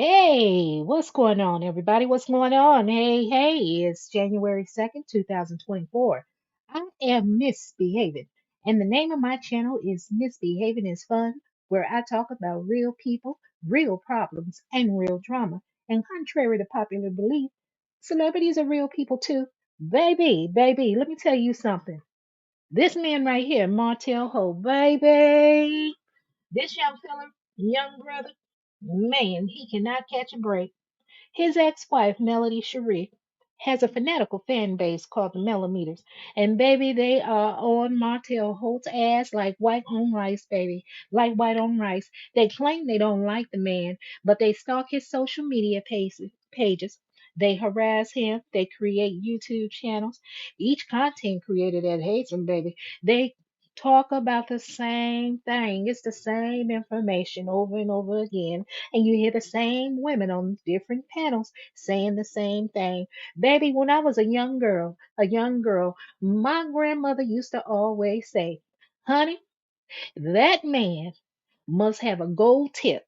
Hey, what's going on, everybody? What's going on? Hey, it's January 2nd, 2024. I am Misbehaving, and the name of my channel is Misbehaving is Fun, where I talk about real people, real problems, and real drama. And contrary to popular belief, celebrities are real people too. Baby, let me tell you something. This man right here, Martell Holt, baby, this young fella, young brother, man, he cannot catch a break. His ex-wife, Melody Cherie, has a fanatical fan base called the Melometers. And baby, they are on Martell Holt's ass like white on rice, baby. Like white on rice. They claim they don't like the man, but they stalk his social media pages. They harass him. They create YouTube channels. Each content creator that hates him, baby, they talk about the same thing. It's the same information over and over again, and you hear the same women on different panels saying the same thing. Baby, when I was a young girl, my grandmother used to always say, honey, that man must have a gold tip.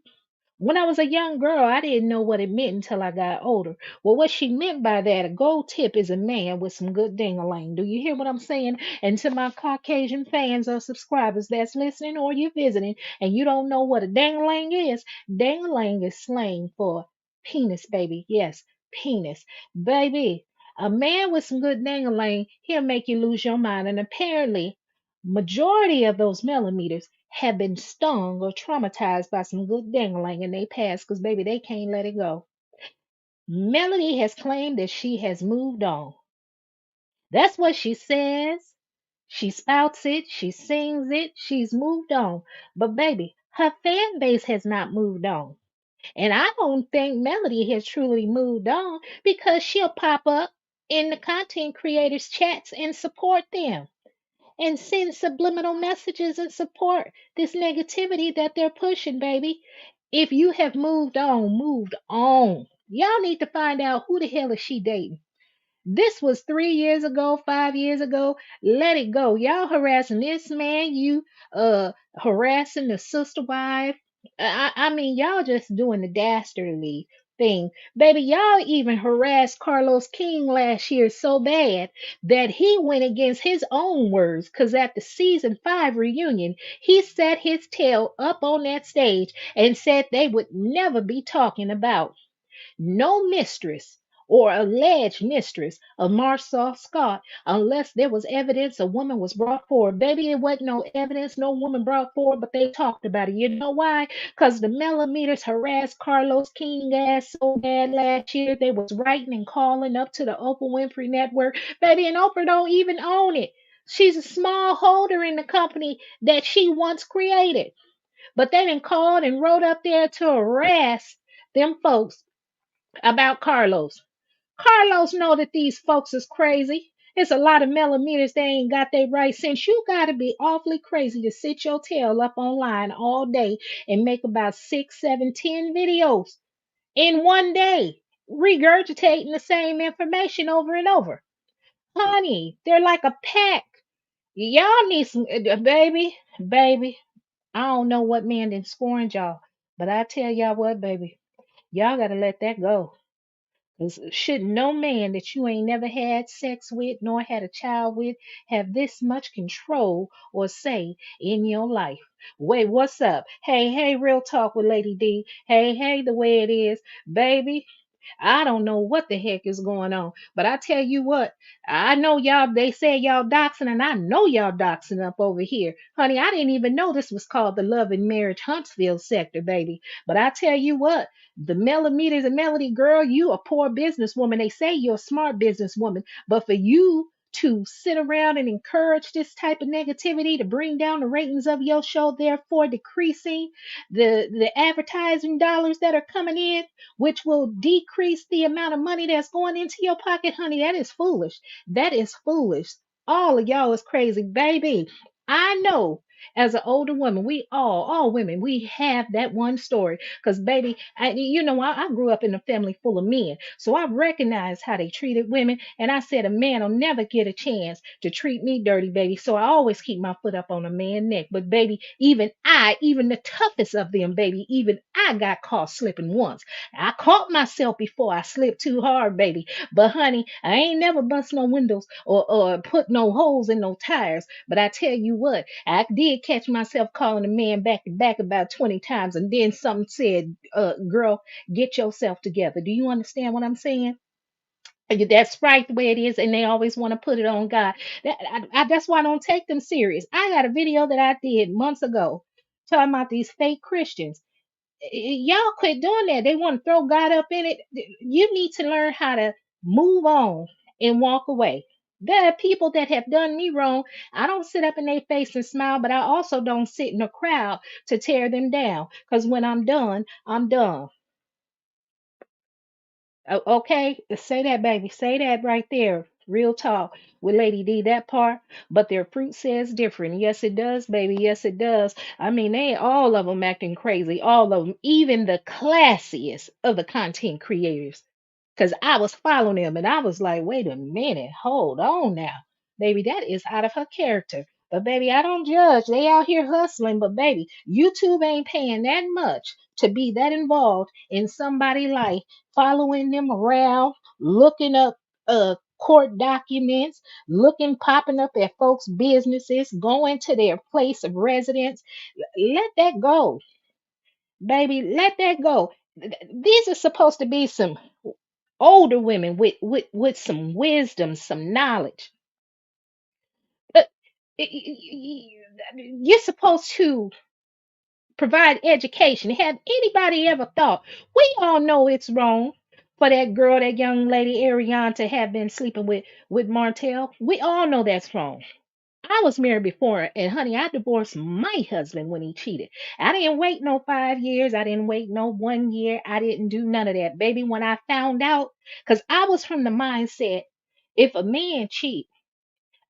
When I was a young girl, I didn't know what it meant until I got older. Well, what she meant by that, a gold tip is a man with some good ding-a-ling. Do you hear what I'm saying? And to my Caucasian fans or subscribers that's listening or you're visiting and you don't know what a ding-a-ling is, ding-a-ling is slang for penis, baby. Yes, penis. Baby, a man with some good ding-a-ling, he'll make you lose your mind. And apparently, majority of those millimeters have been stung or traumatized by some good dangling in their past because, baby, they can't let it go. Melody has claimed that she has moved on. That's what she says. She spouts it, she sings it, she's moved on. But, baby, her fan base has not moved on. And I don't think Melody has truly moved on because she'll pop up in the content creators' chats and support them and send subliminal messages and support this negativity that they're pushing, baby. If you have moved on, moved on. Y'all need to find out who the hell is she dating. This was 3 years ago, 5 years ago. Let it go. Y'all harassing this man, you harassing the sister wife. I mean, y'all just doing the dastardly thing. Baby, y'all even harassed Carlos King last year so bad that he went against his own words. Cause at the season 5 reunion, he set his tail up on that stage and said they would never be talking about no mistress or alleged mistress of Marsau Scott unless there was evidence a woman was brought forward. Baby, it wasn't no evidence, no woman brought forward, but they talked about it. You know why? Because the millimeters harassed Carlos King ass so bad last year. They was writing and calling up to the Oprah Winfrey Network. Baby, and Oprah don't even own it. She's a small holder in the company that she once created. But they done called and wrote up there to harass them folks about Carlos. Carlos know that these folks is crazy. It's a lot of millimeters they ain't got their right sense. You gotta be awfully crazy to sit your tail up online all day and make about 6, 7, 10 videos in one day, regurgitating the same information over and over. Honey, they're like a pack. Y'all need some baby. I don't know what man done scorned y'all, but I tell y'all what, baby, y'all gotta let that go. 'Cause should no man that you ain't never had sex with nor had a child with have this much control or say in your life? Wait, what's up? Hey, real talk with Lady D. Hey, the way it is, baby. I don't know what the heck is going on. But I tell you what, I know y'all, they say y'all doxing, and I know y'all doxing up over here. Honey, I didn't even know this was called the Love and Marriage Huntsville sector, baby. But I tell you what, the millimeters and melody girl, you a poor businesswoman. They say you're a smart businesswoman. But for you to sit around and encourage this type of negativity to bring down the ratings of your show, therefore decreasing the advertising dollars that are coming in, which will decrease the amount of money that's going into your pocket, honey. That is foolish. That is foolish. All of y'all is crazy, baby. I know as an older woman, we all women, we have that one story. Because, baby, I grew up in a family full of men. So I recognized how they treated women. And I said, a man will never get a chance to treat me dirty, baby. So I always keep my foot up on a man's neck. But, baby, even the toughest of them, baby, even I got caught slipping once. I caught myself before I slipped too hard, baby. But honey, I ain't never bust no windows or put no holes in no tires. But I tell you what, I did catch myself calling a man back to back about 20 times, and then something said, girl, get yourself together. Do you understand what I'm saying? That's right, the way it is, and they always want to put it on God. That's why I don't take them serious. I got a video that I did months ago talking about these fake Christians. Y'all quit doing that. They want to throw God up in it. You need to learn how to move on and walk away. There are people that have done me wrong. I don't sit up in their face and smile, but I also don't sit in a crowd to tear them down. Because when I'm done, I'm done. Okay, say that, baby. Say that right there. Real talk with Lady D, that part. But their fruit says different. Yes, it does, baby. Yes, it does. I mean, they all of them acting crazy. All of them, even the classiest of the content creators. Because I was following them and I was like, wait a minute, hold on now. Baby, that is out of her character. But baby, I don't judge. They out here hustling, but baby, YouTube ain't paying that much to be that involved in somebody's life, following them around, looking up court documents, looking popping up at folks' businesses, going to their place of residence. Let that go. Baby, let that go. These are supposed to be some older women with some wisdom, some knowledge. But you're supposed to provide education. Have anybody ever thought? We all know it's wrong for that girl, that young lady Ariane, to have been sleeping with Martell. We all know that's wrong. I was married before, and honey, I divorced my husband when he cheated. I didn't wait no 5 years. I didn't wait no 1 year. I didn't do none of that, baby. When I found out, because I was from the mindset, if a man cheat,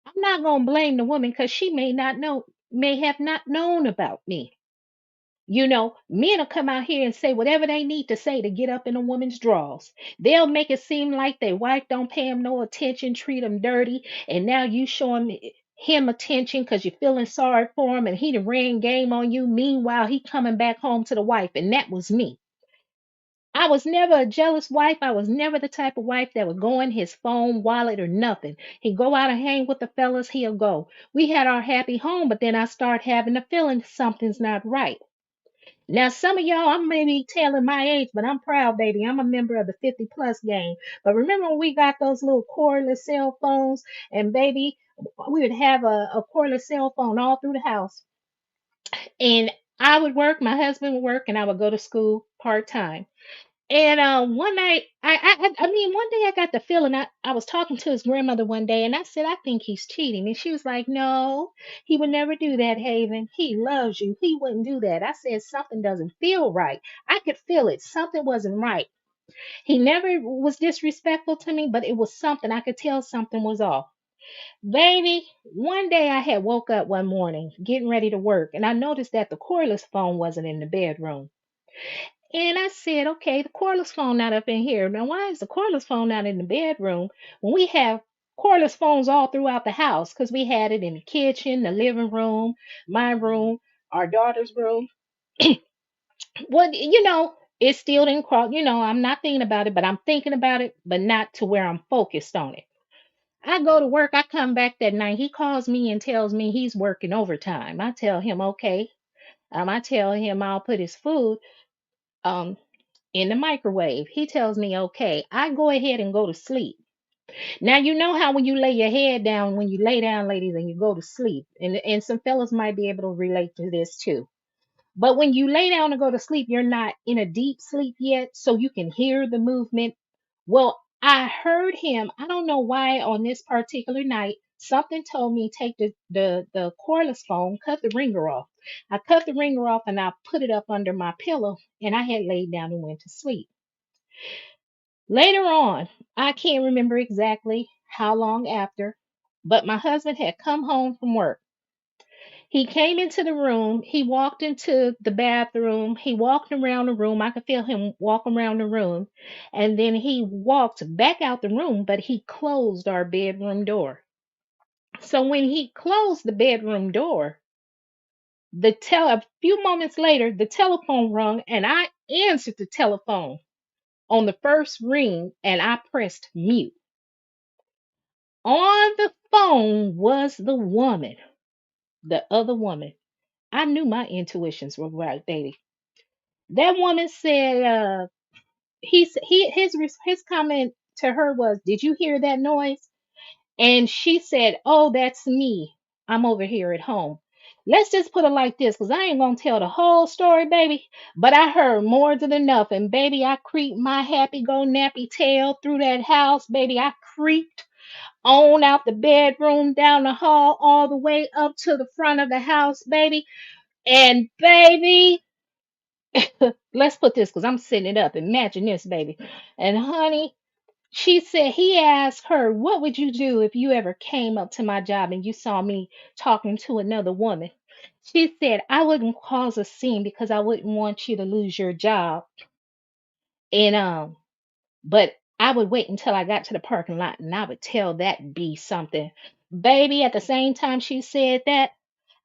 I'm not gonna blame the woman because she may have not known about me. Men will come out here and say whatever they need to say to get up in a woman's drawers. They'll make it seem like their wife don't pay him no attention, treat him dirty, and now you showing him attention because you're feeling sorry for him, and he done ran game on you. Meanwhile, he coming back home to the wife, and that was me. I was never a jealous wife. I was never the type of wife that would go in his phone, wallet, or nothing. He'd go out and hang with the fellas, he'll go. We had our happy home, but then I start having the feeling something's not right. Now, some of y'all, I'm maybe telling my age, but I'm proud, baby. I'm a member of the 50 plus gang. But remember when we got those little cordless cell phones, and baby, we would have a cordless cell phone all through the house. And I would work, my husband would work, and I would go to school part time. And one night, one day I got the feeling. I was talking to his grandmother one day, and I said, I think he's cheating. And she was like, no, he would never do that, Haven. He loves you. He wouldn't do that. I said, something doesn't feel right. I could feel it. Something wasn't right. He never was disrespectful to me, but it was something. I could tell something was off. Baby, one day I had woke up one morning getting ready to work, and I noticed that the cordless phone wasn't in the bedroom. And I said, okay, the cordless phone not up in here. Now, why is the cordless phone not in the bedroom when we have cordless phones all throughout the house? Because we had it in the kitchen, the living room, my room, our daughter's room. Well, it still didn't cross. I'm not thinking about it, but I'm thinking about it, but not to where I'm focused on it. I go to work. I come back that night. He calls me and tells me he's working overtime. I tell him, okay. I tell him I'll put his food. Um, in the microwave. He tells me, okay, I go ahead and go to sleep. Now, you know how when you lay your head down, when you lay down, ladies, and you go to sleep, and some fellas might be able to relate to this too. But when you lay down and go to sleep, you're not in a deep sleep yet, so you can hear the movement. Well, I heard him. I don't know why on this particular night, something told me take the cordless phone, cut the ringer off. I cut the ringer off and I put it up under my pillow, and I had laid down and went to sleep. Later on, I can't remember exactly how long after, but my husband had come home from work. He came into the room, he walked into the bathroom, he walked around the room. I could feel him walk around the room. And then he walked back out the room, but he closed our bedroom door. So when he closed the bedroom door, a few moments later, the telephone rung, and answered the telephone on the first ring and I pressed mute. On the phone was the woman, the other woman. I knew my intuitions were right, baby. That woman said, his comment to her was, "Did you hear that noise?" And she said, "Oh, that's me. I'm over here at home." Let's just put it like this, because I ain't gonna tell the whole story, baby. But I heard more than enough. And baby, I creeped my happy go nappy tail through that house, baby. I creeped on out the bedroom, down the hall, all the way up to the front of the house, baby. And baby, let's put this, because I'm sitting it up. Imagine this, baby. And honey, she said he asked her, "What would you do if you ever came up to my job and you saw me talking to another woman?" She said, "I wouldn't cause a scene because I wouldn't want you to lose your job. And but I would wait until I got to the parking lot and I would tell that be something." Baby, at the same time she said that,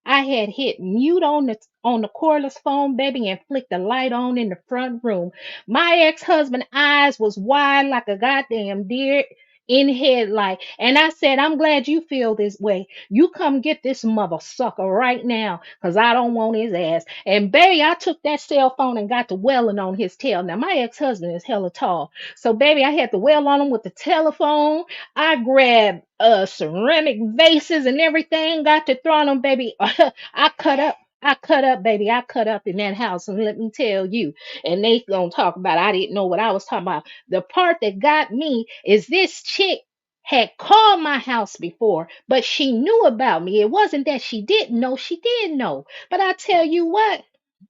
I had hit mute on the cordless phone, baby, and flicked the light on in the front room. My ex-husband eyes was wide like a goddamn deer in headlight. And I said, "I'm glad you feel this way. You come get this mother sucker right now, because I don't want his ass." And baby, I took that cell phone and got to welling on his tail. Now my ex-husband is hella tall. So baby, I had to well on him with the telephone. I grabbed ceramic vases and everything, got to throwing them, baby. I cut up. I cut up, baby. I cut up in that house, and let me tell you, and they gonna talk about I didn't know what I was talking about. The part that got me is this chick had called my house before, but she knew about me. It wasn't that she didn't know, she did know. But I tell you what,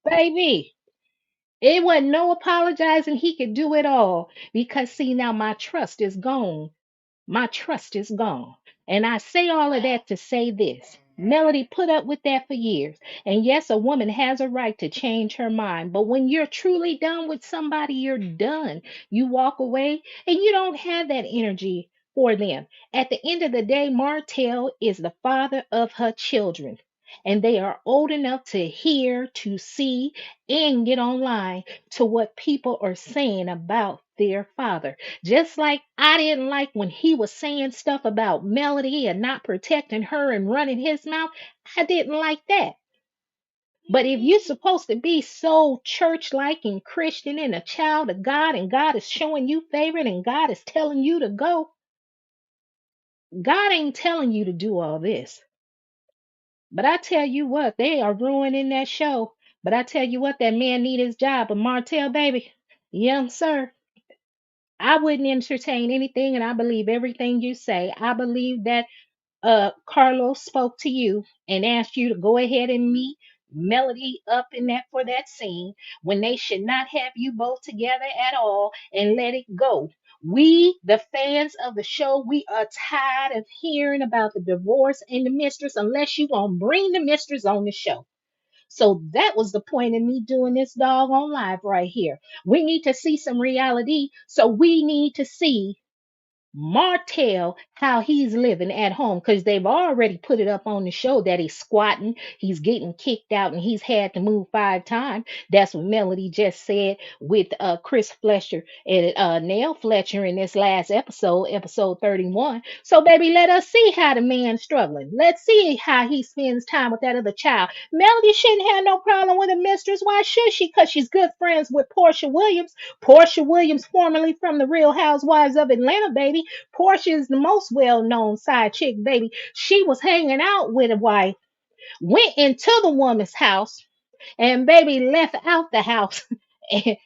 baby, it wasn't no apologizing. He could do it all because see now my trust is gone. My trust is gone. And I say all of that to say this. Melody put up with that for years. And yes, a woman has a right to change her mind. But when you're truly done with somebody, you're done. You walk away and you don't have that energy for them. At the end of the day, Martell is the father of her children. And they are old enough to hear, to see, and get online to what people are saying about their father. Just like I didn't like when he was saying stuff about Melody and not protecting her and running his mouth. I didn't like that. But if you're supposed to be so church like and Christian and a child of God, and God is showing you favor and God is telling you to go, God ain't telling you to do all this. But I tell you what, they are ruining that show. But I tell you what, that man need his job. But Martell, baby, young sir, I wouldn't entertain anything, and I believe everything you say. I believe that Carlos spoke to you and asked you to go ahead and meet Melody up in that for that scene when they should not have you both together at all, and let it go. We, the fans of the show, we are tired of hearing about the divorce and the mistress unless you gonna bring the mistress on the show. So that was the point of me doing this dog on live right here. We need to see some reality. So we need to see Martell how he's living at home, because they've already put it up on the show that he's squatting, he's getting kicked out, and he's had to move 5 times. That's what Melody just said with Chris Fletcher and Nell Fletcher in this last episode, episode 31. So baby, let us see how the man's struggling. Let's see how he spends time with that other child. Melody shouldn't have no problem with a mistress. Why should she? Because she's good friends with Portia Williams. Portia Williams, formerly from the Real Housewives of Atlanta, baby. Portia is the most well-known side chick, baby. She was hanging out with a wife, went into the woman's house, and baby left out the house,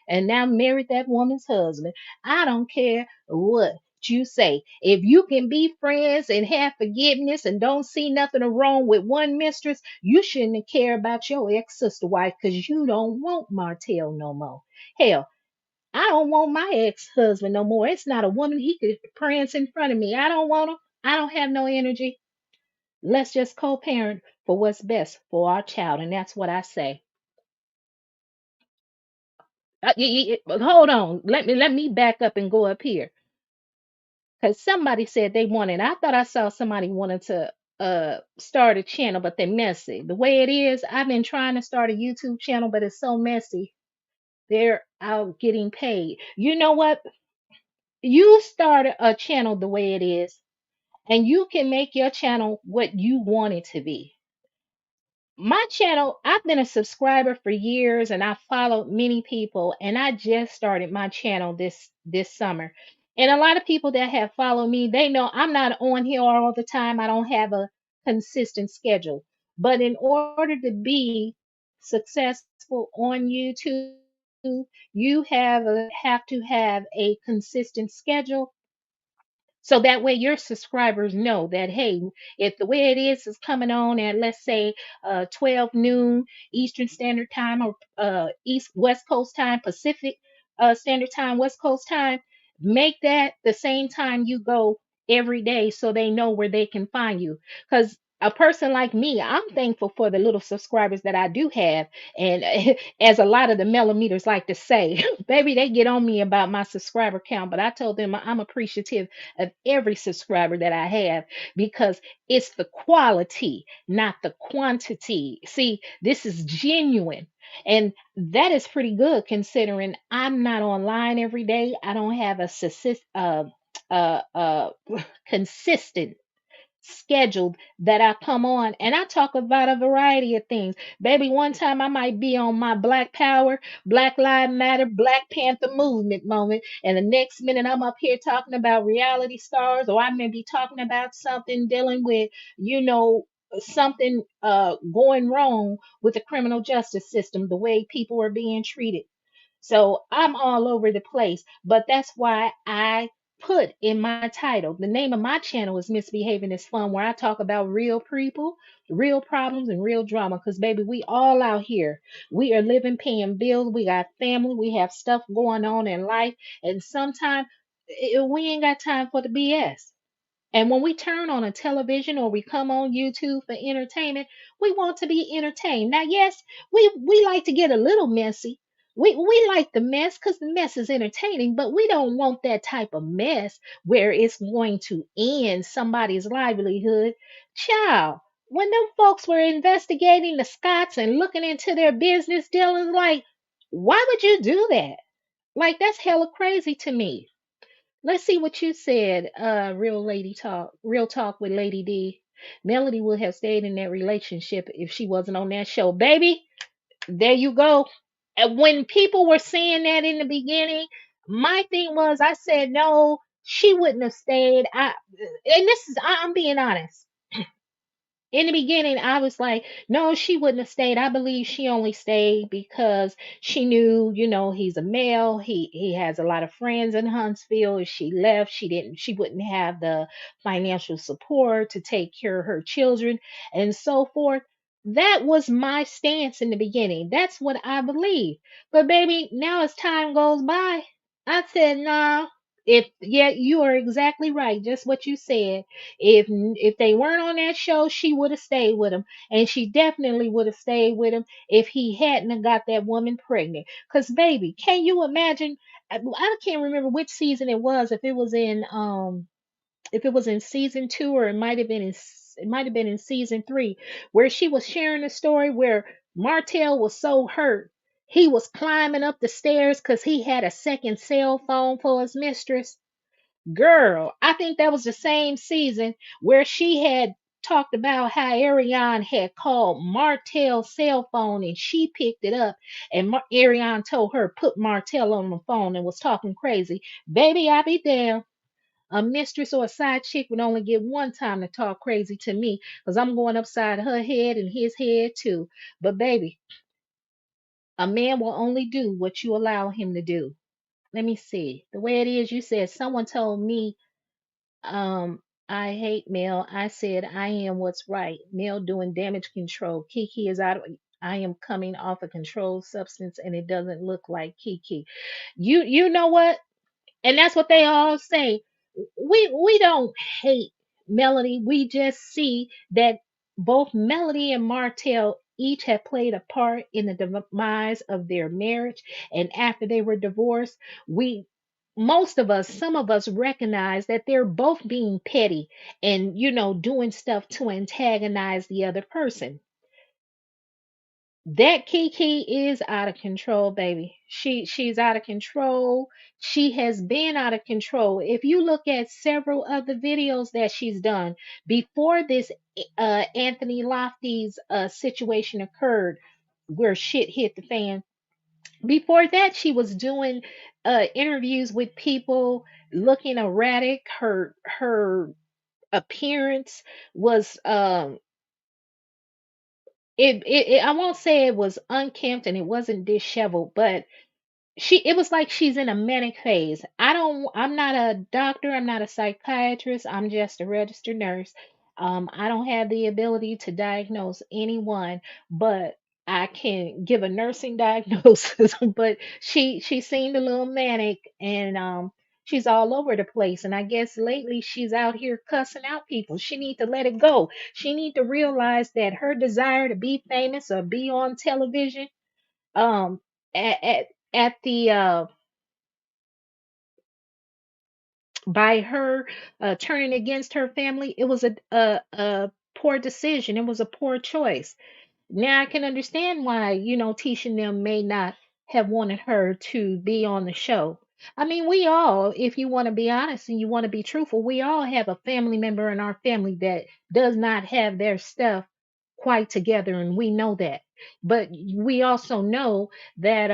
and now married that woman's husband. I don't care what you say. If you can be friends and have forgiveness and don't see nothing wrong with one mistress, you shouldn't care about your ex-sister wife, because you don't want Martell no more. Hell, I don't want my ex-husband no more. It's not a woman he could prance in front of me. I don't want him. I don't have no energy. Let's just co-parent for what's best for our child, and that's what I say. But hold on. Let me back up and go up here, because somebody said they wanted. I thought I saw somebody wanted to start a channel, but they're messy. The way it is, I've been trying to start a YouTube channel, but it's so messy. They're out getting paid. You know what? You start a channel the way it is, and you can make your channel what you want it to be. My channel, I've been a subscriber for years and I followed many people, and I just started my channel this summer. And a lot of people that have followed me, they know I'm not on here all the time. I don't have a consistent schedule. But in order to be successful on YouTube, you have to have a consistent schedule, so that way your subscribers know that, hey, if the way it is coming on at, let's say, 12 noon Eastern Standard Time, or East West Coast time, Pacific Standard Time, West Coast time, make that the same time you go every day, so they know where they can find you. Because a person like me, I'm thankful for the little subscribers that I do have. And as a lot of the Melometers like to say, baby, they get on me about my subscriber count, but I told them I'm appreciative of every subscriber that I have, because it's the quality, not the quantity. See, this is genuine. And that is pretty good considering I'm not online every day. I don't have a uh, uh, consistent scheduled that I come on, and I talk about a variety of things. Baby, one time I might be on my Black Power, Black Lives Matter, Black Panther movement moment, and the next minute I'm up here talking about reality stars, or I may be talking about something dealing with, you know, something going wrong with the criminal justice system, the way people are being treated. So I'm all over the place, but that's why I put in my title, the name of my channel is Misbehaving is Fun, where I talk about real people, real problems, and real drama. Because, baby, we all out here. We are living, paying bills. We got family. We have stuff going on in life. And sometimes we ain't got time for the BS. And when we turn on a television or we come on YouTube for entertainment, we want to be entertained. Now, yes, we like to get a little messy. We like the mess because the mess is entertaining, but we don't want that type of mess where it's going to end somebody's livelihood. Child, when them folks were investigating the Scots and looking into their business dealings, like, why would you do that? Like, that's hella crazy to me. Let's see what you said. Real talk with Lady D. Melody would have stayed in that relationship if she wasn't on that show. Baby, there you go. And when people were saying that in the beginning, my thing was, I said, no, she wouldn't have stayed. And this is, I'm being honest. In the beginning, I was like, no, she wouldn't have stayed. I believe she only stayed because she knew, he's a male. He has a lot of friends in Huntsville. If she left, she wouldn't have the financial support to take care of her children and so forth. That was my stance in the beginning. That's what I believe. But baby, now as time goes by, I said, nah. If yeah, you are exactly right. Just what you said. If they weren't on that show, she would have stayed with him, and she definitely would have stayed with him if he hadn't have got that woman pregnant. Cause baby, can you imagine? I can't remember which season it was. If it was in season two, or it might have been in season three, where she was sharing a story where Martell was so hurt he was climbing up the stairs because he had a second cell phone for his mistress. Girl, I think that was the same season where she had talked about how Ariane had called Martell's cell phone and she picked it up, and Ariane told her put Martell on the phone and was talking crazy. Baby, I be damned. A mistress or a side chick would only get one time to talk crazy to me because I'm going upside her head and his head too. But baby, a man will only do what you allow him to do. Let me see. The way it is, you said someone told me I hate Mel. I said I am what's right. Mel doing damage control. Keke is out of I am coming off a controlled substance and it doesn't look like Keke. You know what? And that's what they all say. We don't hate Melody. We just see that both Melody and Martell each have played a part in the demise of their marriage. And after they were divorced, we most of us, some of us recognize that they're both being petty and doing stuff to antagonize the other person. That Keke is out of control, baby. She's out of control. She has been out of control. If you look at several of the videos that she's done before this Anthony Lofty's situation occurred, where shit hit the fan. Before that, she was doing interviews with people looking erratic. Her appearance was I won't say it was unkempt and it wasn't disheveled, but it was like she's in a manic phase. I'm not a doctor, I'm not a psychiatrist, I'm just a registered nurse. I don't have the ability to diagnose anyone, but I can give a nursing diagnosis. But she seemed a little manic, and she's all over the place, and I guess lately she's out here cussing out people. She need to let it go. She need to realize that her desire to be famous or be on television, um at at the by her turning against her family, it was a poor decision. It was a poor choice. Now I can understand why, Tisha and them may not have wanted her to be on the show. I mean, we all, if you want to be honest and you want to be truthful, we all have a family member in our family that does not have their stuff quite together, and we know that. But we also know that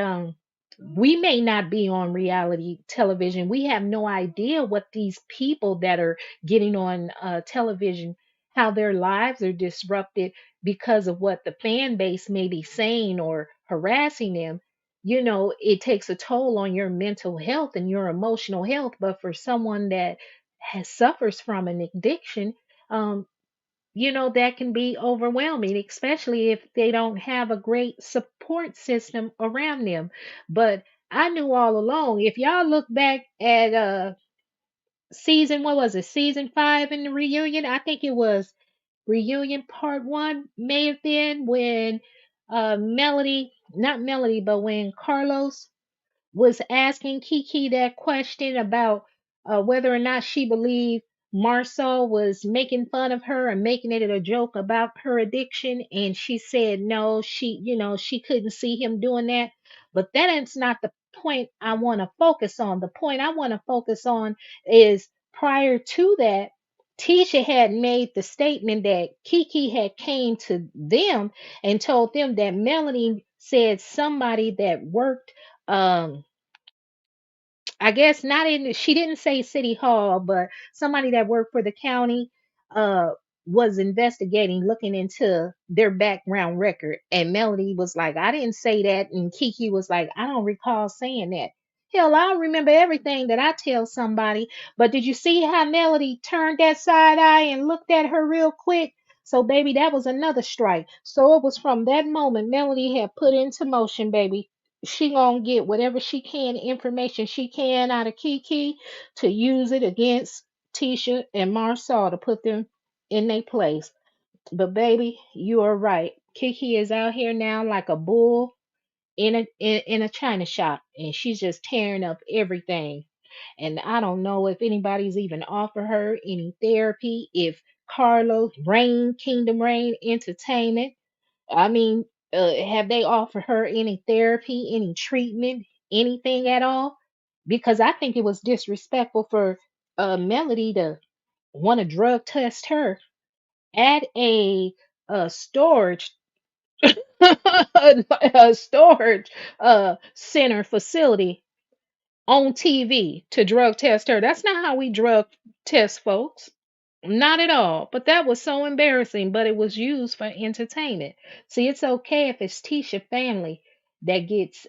we may not be on reality television. We have no idea what these people that are getting on television, how their lives are disrupted because of what the fan base may be saying or harassing them. It takes a toll on your mental health and your emotional health. But for someone that suffers from an addiction, um, that can be overwhelming, especially if they don't have a great support system around them. But I knew all along, if y'all look back at season, what was it, season 5 in the reunion? I think it was reunion part 1, may have been when Melody, not Melody, but when Carlos was asking Keke that question about whether or not she believed Marsau was making fun of her and making it a joke about her addiction, and she said no, she couldn't see him doing that. But that is not the point I want to focus on. The point I want to focus on is prior to that, Tisha had made the statement that Keke had came to them and told them that Melanie said somebody that worked I guess not in she didn't say city hall, but somebody that worked for the county uh was investigating, looking into their background record. And Melody was like, I didn't say that. And Keke was like, I don't recall saying that. Hell, I remember everything that I tell somebody. But did you see how Melody turned that side eye and looked at her real quick? So, baby, that was another strike. So it was from that moment Melody had put into motion, baby, she gonna get whatever she can, information she can out of Keke, to use it against Tisha and Marsau to put them in their place. But baby, you are right. Keke is out here now like a bull in a china shop, and she's just tearing up everything. And I don't know if anybody's even offer her any therapy. If Carlos Rain, Kingdom Rain Entertainment, I mean, have they offered her any therapy, any treatment, anything at all? Because I think it was disrespectful for Melody to want to drug test her at a storage a storage center facility on TV to drug test her. That's not how we drug test folks. Not at all. But that was so embarrassing, but it was used for entertainment. See, it's okay if it's Tisha family that gets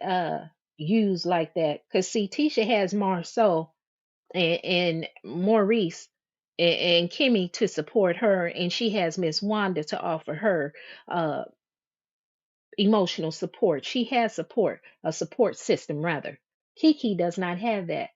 used like that. Cause see, Tisha has Marsau and Maurice and Kimmie to support her, and she has Miss Wanda to offer her uh emotional support. She has support, a support system rather. Keke does not have that,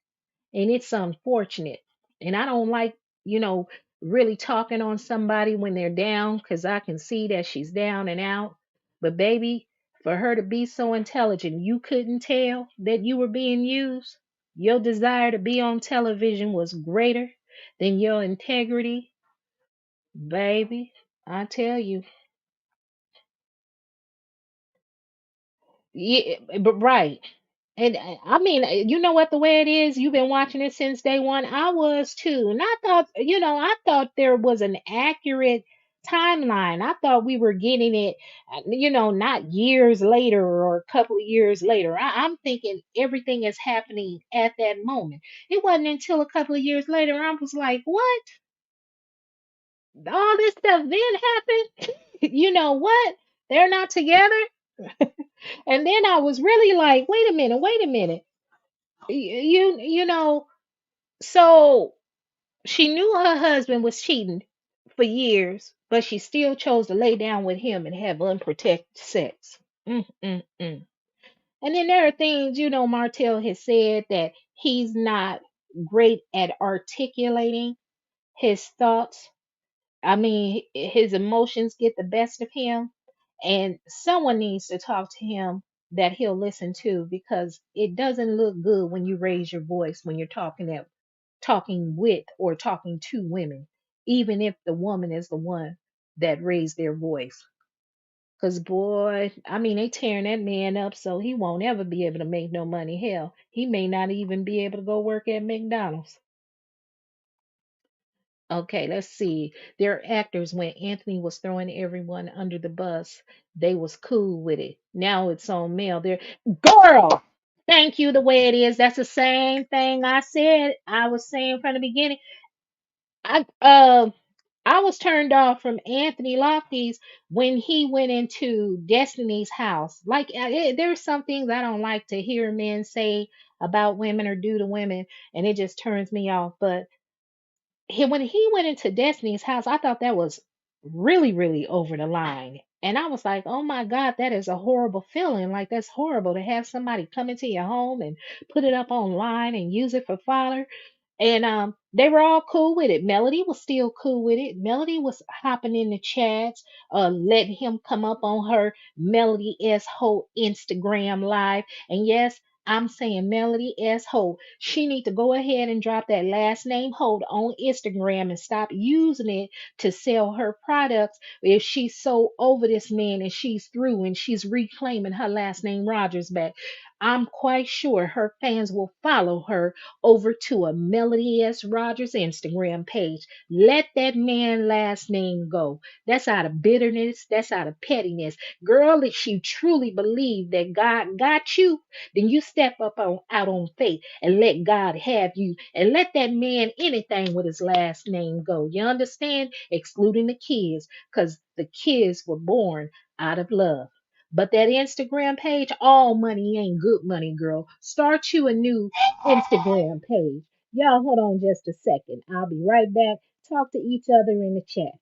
and it's unfortunate. And I don't like, you know, really talking on somebody when they're down, because I can see that she's down and out. But baby, for her to be so intelligent, you couldn't tell that you were being used. Your desire to be on television was greater than your integrity, baby. I tell you, Yeah, but right. And I mean, you know what the way it is? You've been watching it since day one. I was too. And I thought, I thought there was an accurate timeline. I thought we were getting it, not years later or a couple of years later. I'm thinking everything is happening at that moment. It wasn't until a couple of years later I was like, what? All this stuff then happened? You know what? They're not together? And then I was really like, wait a minute. You know, so she knew her husband was cheating for years, but she still chose to lay down with him and have unprotected sex. Mm. And then there are things, Martell has said that he's not great at articulating his thoughts. I mean, his emotions get the best of him, and someone needs to talk to him that he'll listen to, because it doesn't look good when you raise your voice when you're talking with or talking to women, even if the woman is the one that raised their voice. Cause boy, I mean, they tearing that man up so he won't ever be able to make no money. Hell, he may not even be able to go work at McDonald's. Okay, let's see. They're actors. When Anthony was throwing everyone under the bus, they was cool with it. Now it's on Mel. They're girl. Thank you. The way it is. That's the same thing I said. I was saying from the beginning. I I was turned off from Anthony Lofty's when he went into Destiny's house. Like, there's some things I don't like to hear men say about women or do to women, and it just turns me off. But when he went into Destiny's house, I thought that was really, really over the line. And I was like, oh my God, that is a horrible feeling. Like, that's horrible to have somebody come into your home and put it up online and use it for fodder. And they were all cool with it. Melody was still cool with it. Melody was hopping in the chats, letting him come up on her Melody S. Holt Instagram live. And yes, I'm saying Melody S. Holt. She need to go ahead and drop that last name Holt on Instagram and stop using it to sell her products. If she's so over this man and she's through and she's reclaiming her last name Rogers back, I'm quite sure her fans will follow her over to a Melody S. Rogers Instagram page. Let that man last name go. That's out of bitterness. That's out of pettiness. Girl, if you truly believe that God got you, then you step up out on faith and let God have you, and let that man anything with his last name go. You understand? Excluding the kids, because the kids were born out of love. But that Instagram page, all money ain't good money, girl. Start you a new Instagram page. Y'all hold on just a second. I'll be right back. Talk to each other in the chat.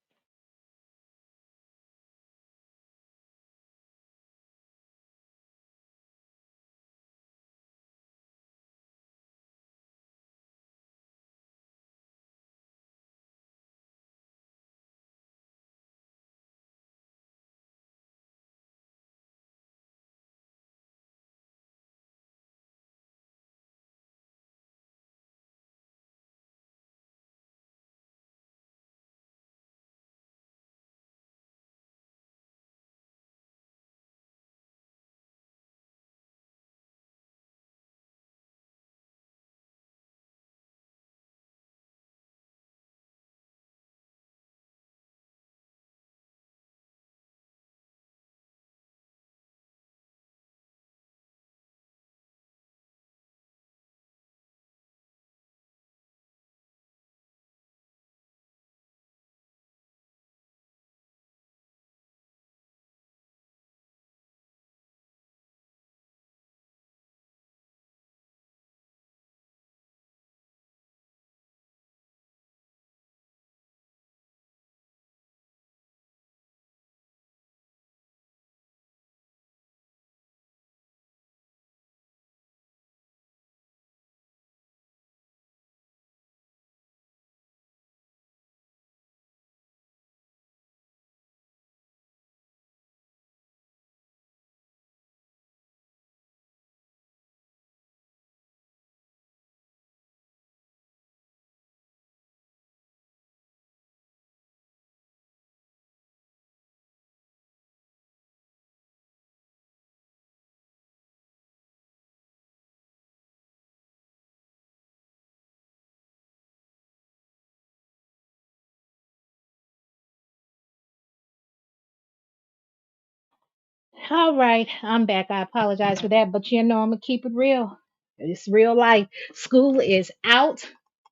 All right, I'm back. I apologize for that, but you know I'm gonna keep it real. It's real life. School is out,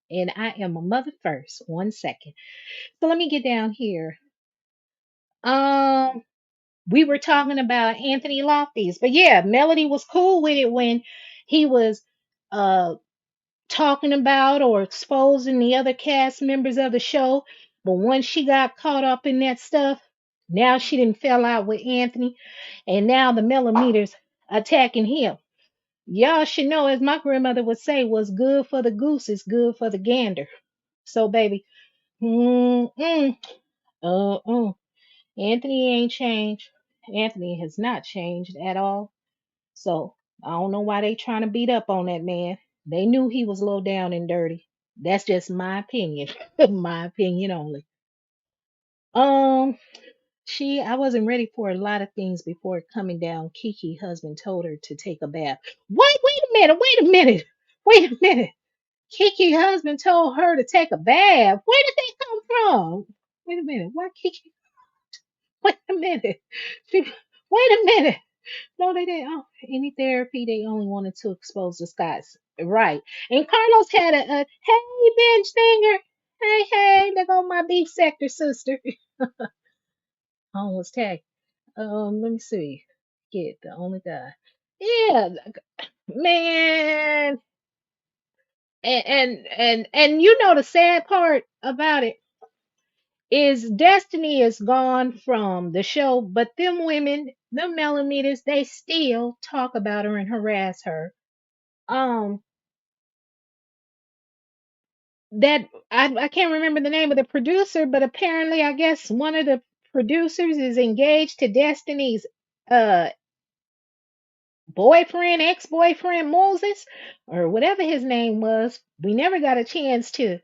and I am a mother first. 1 second. So let me get down here. Um, we were talking about Anthony Lofty's, but yeah, Melody was cool with it when he was uh talking about or exposing the other cast members of the show. But once she got caught up in that stuff, now she didn't fell out with Anthony, and now the Melometers attacking him. Y'all should know, as my grandmother would say, what's good for the goose is good for the gander. So, baby, mm-mm, uh-uh. Anthony ain't changed. Anthony has not changed at all. So I don't know why they trying to beat up on that man. They knew he was low down and dirty. That's just my opinion. My opinion only. Um, I wasn't ready for a lot of things before coming down. Keke husband told her to take a bath. Wait a minute, wait a minute, wait a minute. Keke husband told her to take a bath. Where did that come from? Wait a minute. Why Keke? Wait a minute. She, wait a minute. No, they didn't. Oh, any therapy, they only wanted to expose the skies. Right. And Carlos had a hey, bench stinger. Hey, there go my beef sector sister. Almost tag. Let me see. Get the only guy. Yeah, man. And you know the sad part about it is Destiny is gone from the show, but them women, them Melometers, they still talk about her and harass her. Um, that I can't remember the name of the producer, but apparently I guess one of the producers is engaged to Destiny's uh boyfriend, ex-boyfriend Moses, or whatever his name was. We never got a chance to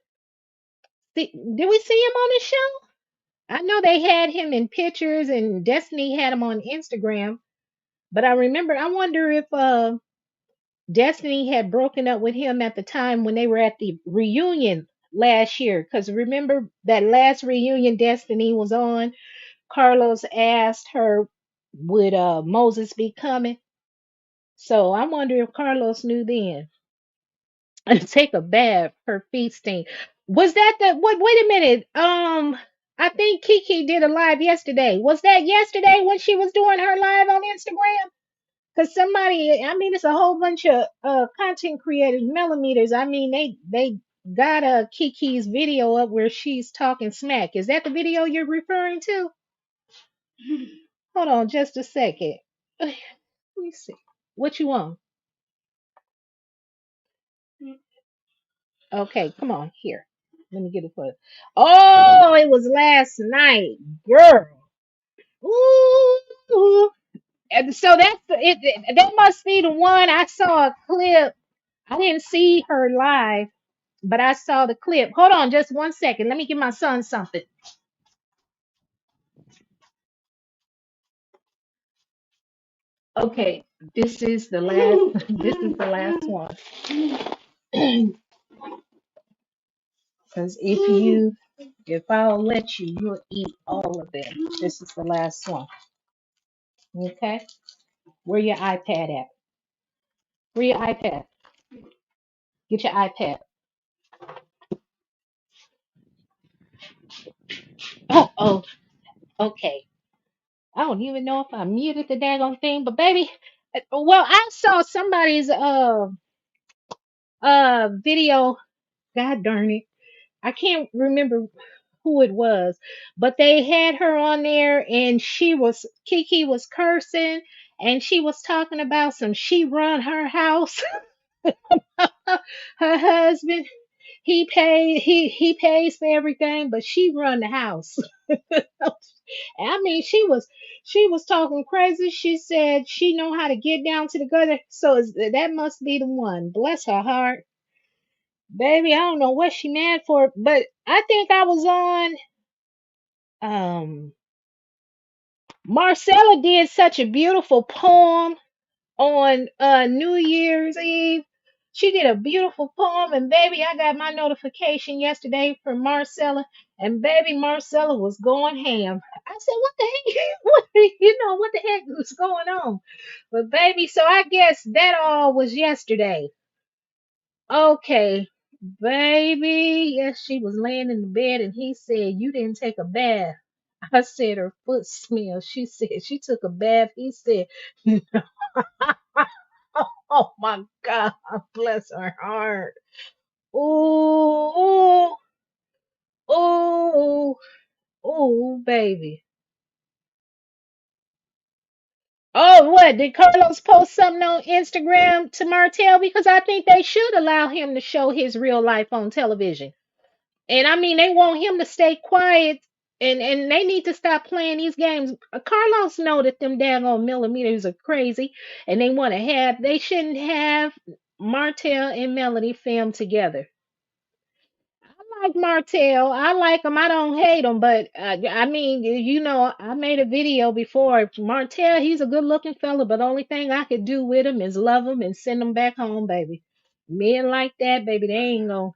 see. Did we see him on the show? I know they had him in pictures and Destiny had him on Instagram, but I wonder if Destiny had broken up with him at the time when they were at the reunion last year. Because remember that last reunion Destiny was on? Carlos asked her, would Moses be coming? So I wonder if Carlos knew then. And take a bath, her feet stink. Was that the what? Wait a minute. I think Keke did a live yesterday. Was that yesterday when she was doing her live on Instagram? Because somebody, I mean, it's a whole bunch of content creators, Melometers. I mean, they got a Kiki's video up where she's talking smack. Is that the video you're referring to? Hold on, just a second. Let me see. What you want? Okay, come on here. Let me get it for you. Oh, it was last night, girl. Ooh. And so that must be the one. I saw a clip. I didn't see her live, but I saw the clip. Hold on just 1 second. Let me give my son something. Okay, this is the last this is the last one. Because if I'll let you, you'll eat all of them. This is the last one. Okay? Where your iPad at? Where your iPad? Get your iPad. Oh, okay. I don't even know if I muted the daggone thing, but baby, well, I saw somebody's video. God darn it, I can't remember who it was, but they had her on there, and Keke was cursing, and she was talking about she run her house. Her husband, he pays for everything, but she run the house. I mean, she was talking crazy. She said she know how to get down to the gutter. So that must be the one. Bless her heart, baby. I don't know what she mad for, but I think I was on. Marcella did such a beautiful poem on New Year's Eve. She did a beautiful poem, and baby, I got my notification yesterday from Marcella, and baby Marcella was going ham. I said, "What the heck? What the heck was going on?" But baby, so I guess that all was yesterday. Okay, baby. Yes, she was laying in the bed, and he said, "You didn't take a bath." I said, "Her foot smells." She said, "She took a bath." He said, "Oh my God, bless her heart." Ooh, ooh, ooh, baby. Oh, what? Did Carlos post something on Instagram to Martell? Because I think they should allow him to show his real life on television. And I mean, they want him to stay quiet, and they need to stop playing these games. Carlos know that them daggone millimeters are crazy, and they shouldn't have Martell and Melody filmed together. I like Martell. I like him. I don't hate him, but I mean, I made a video before. Martell, he's a good looking fella, but the only thing I could do with him is love him and send him back home, baby. Men like that, baby, they ain't gonna.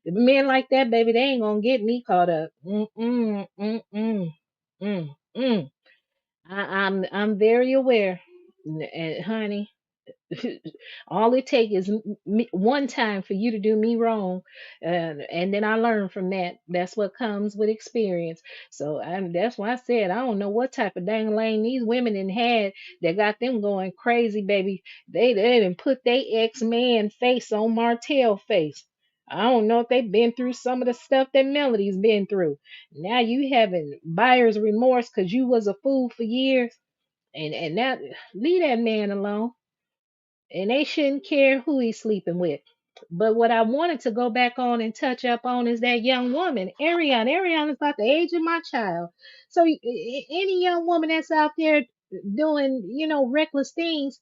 Men like that, baby, they ain't gonna get me caught up. Mm-mm, mm-mm, mm-mm. I'm very aware, and honey. All it takes is one time for you to do me wrong, and then I learn from that. That's what comes with experience. So that's why I said I don't know what type of dang lane these women in had that got them going crazy, baby. They didn't put their ex-man face on Martell face. I don't know if they've been through some of the stuff that Melody's been through. Now you having buyer's remorse because you was a fool for years, and that leave that man alone, and they shouldn't care who he's sleeping with. But what I wanted to go back on and touch up on is that young woman, Ariana. Ariana is about the age of my child. So any young woman that's out there doing, reckless things,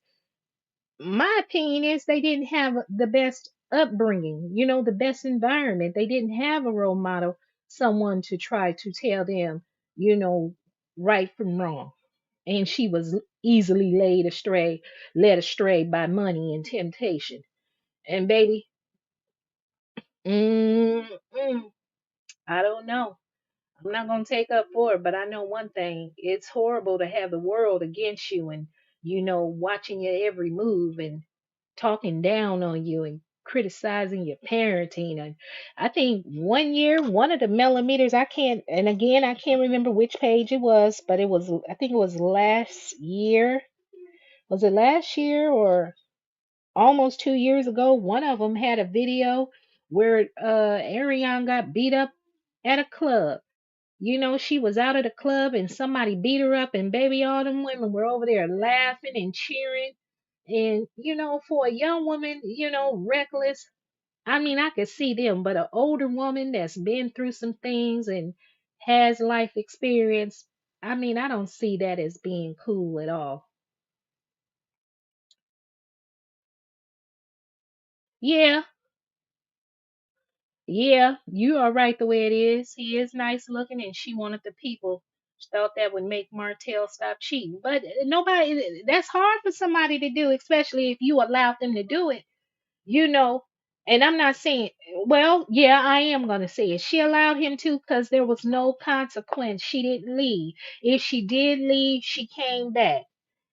my opinion is they didn't have the best upbringing, the best environment. They didn't have a role model, someone to try to tell them, you know, right from wrong, and she was easily led astray by money and temptation. And baby, mm, mm, I don't know. I'm not gonna take up for it, but I know one thing: it's horrible to have the world against you, and watching your every move and talking down on you and criticizing your parenting. And I think one year, one of the millimeters, I can't remember which page it was, but I think it was last year. Was it last year or almost 2 years ago? One of them had a video where Ariane got beat up at a club. She was out at a club and somebody beat her up, and baby, all them women were over there laughing and cheering. And for a young woman, reckless, I mean, I could see them, but an older woman that's been through some things and has life experience, I mean, I don't see that as being cool at all. Yeah, yeah, you are right the way it is. He is nice looking, and she wanted the people. She thought that would make Martell stop cheating. But nobody, that's hard for somebody to do, especially if you allowed them to do it, you know. And I'm not saying, well, yeah, I am going to say it. She allowed him to because there was no consequence. She didn't leave. If she did leave, she came back.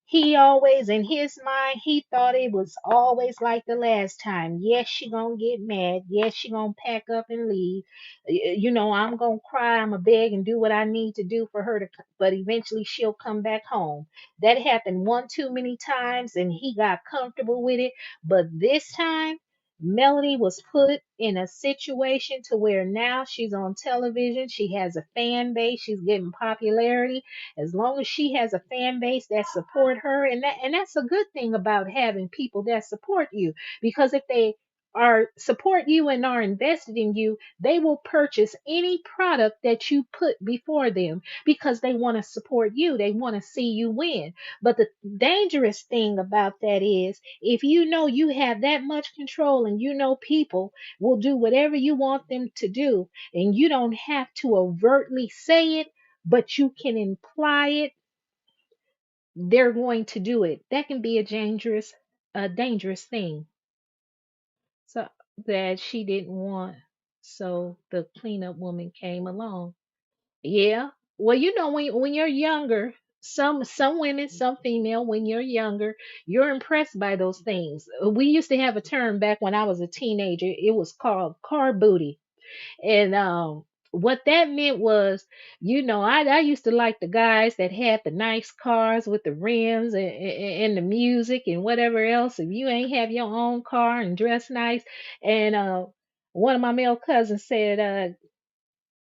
He always, in his mind, he thought it was always like the last time. Yes, she gonna get mad. Yes, she gonna pack up and leave. I'm gonna cry. I'm gonna beg and do what I need to do for her to, but eventually she'll come back home. That happened one too many times, and he got comfortable with it. But this time, Melody was put in a situation to where now she's on television. She has a fan base. She's getting popularity. As long as she has a fan base that support her, and that's a good thing about having people that support you, because if they are support you and are invested in you, they will purchase any product that you put before them because they want to support you. They want to see you win. But the dangerous thing about that is, if you know you have that much control and people will do whatever you want them to do, and you don't have to overtly say it, but you can imply it, they're going to do it. That can be a dangerous thing. So that she didn't want. So the cleanup woman came along. Yeah. Well, when you're younger, some women, some female, when you're younger, you're impressed by those things. We used to have a term back when I was a teenager. It was called car booty. And what that meant was, I used to like the guys that had the nice cars with the rims and the music and whatever else. If you ain't have your own car and dress nice, and one of my male cousins said,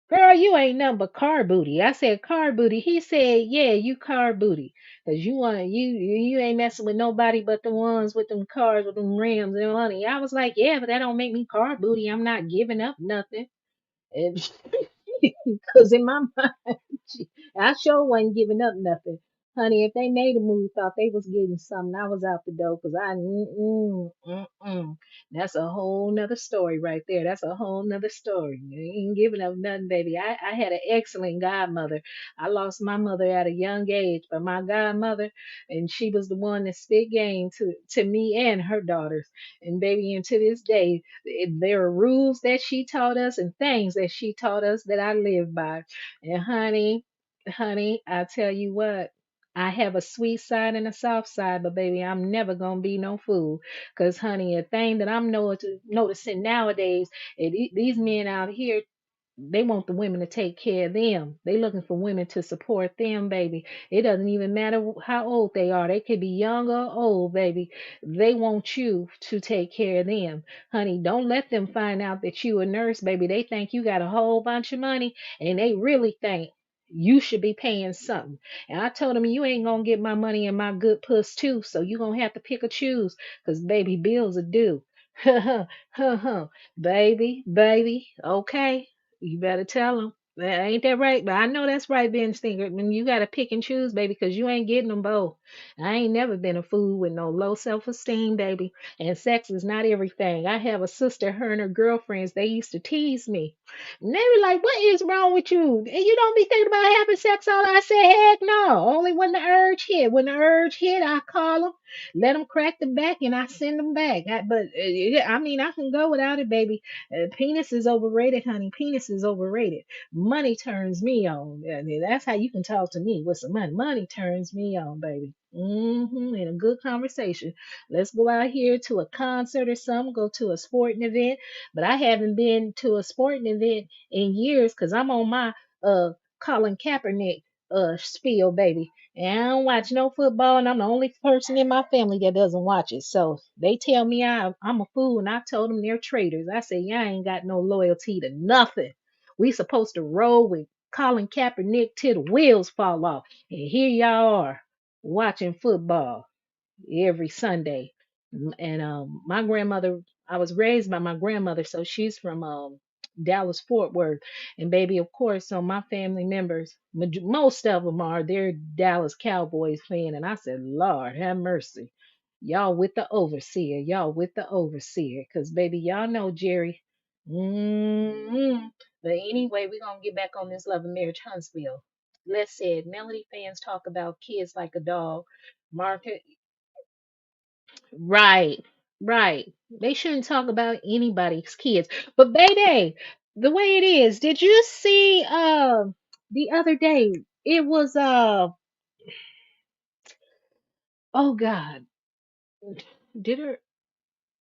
"Girl, you ain't nothing but car booty." I said, "Car booty." He said, "Yeah, you car booty, 'cause you ain't messing with nobody but the ones with them cars with them rims and money." I was like, "Yeah, but that don't make me car booty. I'm not giving up nothing." Because in my mind, I sure wasn't giving up nothing. Honey, if they made a move, thought they was getting something, I was out the door because that's a whole nother story right there. That's a whole nother story. You ain't giving up nothing, baby. I had an excellent godmother. I lost my mother at a young age, but my godmother, and she was the one that spit game to me and her daughters. And baby, and to this day, there are rules that she taught us and things that she taught us that I live by. And honey, I tell you what, I have a sweet side and a soft side, but baby, I'm never gonna be no fool. Cause honey, a thing that I'm noticing nowadays, these men out here, they want the women to take care of them. They looking for women to support them, baby. It doesn't even matter how old they are. They could be young or old, baby. They want you to take care of them. Honey, don't let them find out that you a nurse, baby. They think you got a whole bunch of money and they really think you should be paying something. And I told them you ain't gonna get my money and my good puss too, so you gonna have to pick or choose, 'cause baby, bills are due. Baby, okay. You better tell them. Ain't that right? But I know that's right, Ben Stinker. When you gotta pick and choose, baby, 'cause you ain't getting them both. I ain't never been a fool with no low self-esteem, baby. And sex is not everything. I have a sister, her and her girlfriends, they used to tease me. And they were like, "What is wrong with you? And you don't be thinking about having sex all." I said, "Heck no. Only when the urge hit. When the urge hit, I call them, let them crack the back, and I send them back. I mean, I can go without it, baby. Penis is overrated, honey. Penis is overrated. Money turns me on. That's how you can talk to me with some money. Money turns me on, baby. In a good conversation. Let's go out here to a concert or something, go to a sporting event. But I haven't been to a sporting event in years because I'm on my Colin Kaepernick spiel, baby. And I don't watch no football, and I'm the only person in my family that doesn't watch it. So they tell me I'm a fool, and I told them they're traitors. I say, y'all ain't got no loyalty to nothing. We supposed to roll with Colin Kaepernick till the wheels fall off. And here y'all are watching football every Sunday. And my grandmother, I was raised by my grandmother, so she's from Dallas Fort Worth. And baby, of course, so my family members, most of them are, they're Dallas Cowboys fan. And I said, Lord, have mercy. Y'all with the overseer. Y'all with the overseer. Because baby, y'all know Jerry. mm But anyway, we're going to get back on this Love and Marriage Huntsville. Let's say it. Melody fans talk about kids like a dog. Martha, right, right. They shouldn't talk about anybody's kids. But baby, the way it is, did you see the other day? It was oh God, did her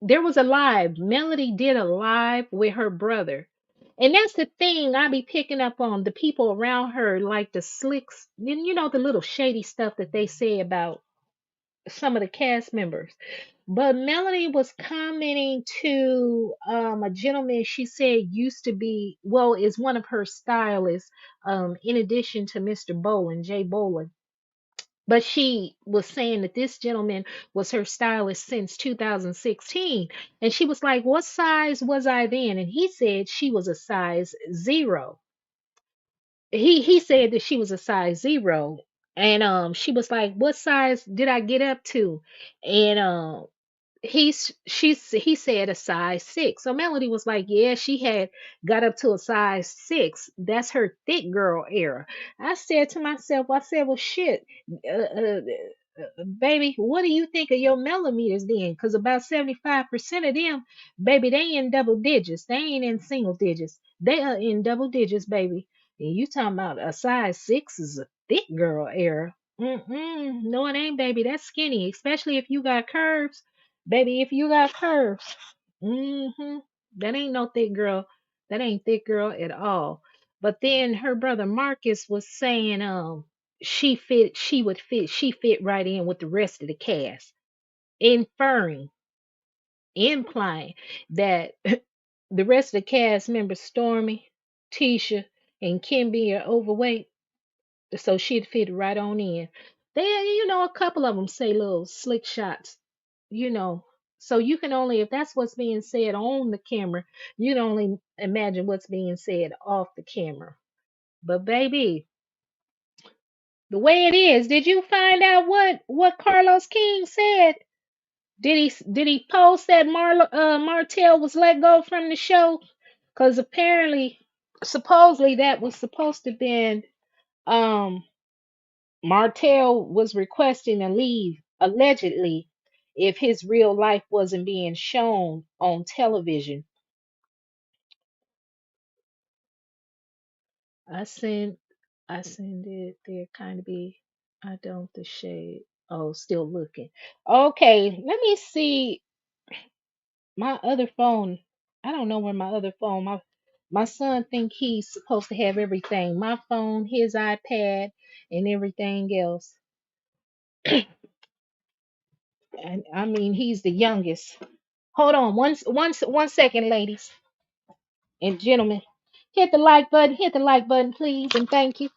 there was a live. Melody did a live with her brother. And that's the thing I be picking up on the people around her, like the slicks, the little shady stuff that they say about some of the cast members. But Melanie was commenting to a gentleman she said used to be, well, is one of her stylists, in addition to Mr. Bolin, Jay Bolin. But she was saying that this gentleman was her stylist since 2016. And she was like, "What size was I then?" And he said she was a size zero. He said that she was a size zero. And she was like, "What size did I get up to?" And he said a size 6. So Melody was like, yeah, she had got up to a size 6. That's her thick girl era. I said to myself, I said, well, shit. baby, what do you think of your millimeters then? Because about 75% of them, baby, they in double digits. They ain't in single digits. They are in double digits, baby. And you talking about a size 6 is a thick girl era. Mm-mm. No, it ain't, baby. That's skinny, especially if you got curves. Baby, if you got curves. Mm-hmm. That ain't no thick girl. That ain't thick girl at all. But then her brother Marcus was saying, she fit right in with the rest of the cast, inferring, implying that the rest of the cast members, Stormi, Tisha, and Kimmie are overweight, so she'd fit right on in. They, a couple of them say little slick shots, you know. So you can only, if that's what's being said on the camera, you can only imagine what's being said off the camera. But baby, the way it is, did you find out what Carlos King said? Did he post that Martell was let go from the show? Because apparently, supposedly that was supposed to been um Martell was requesting a leave allegedly if his real life wasn't being shown on television. I sent I send it there kind of be I don't the shade. Oh, still looking. Okay, let me see my other phone. I don't know where my other phone. My son think he's supposed to have everything. My phone, his iPad, and everything else. And I mean, he's the youngest. Hold on, one second, ladies and gentlemen. Hit the like button. Hit the like button, please, and thank you.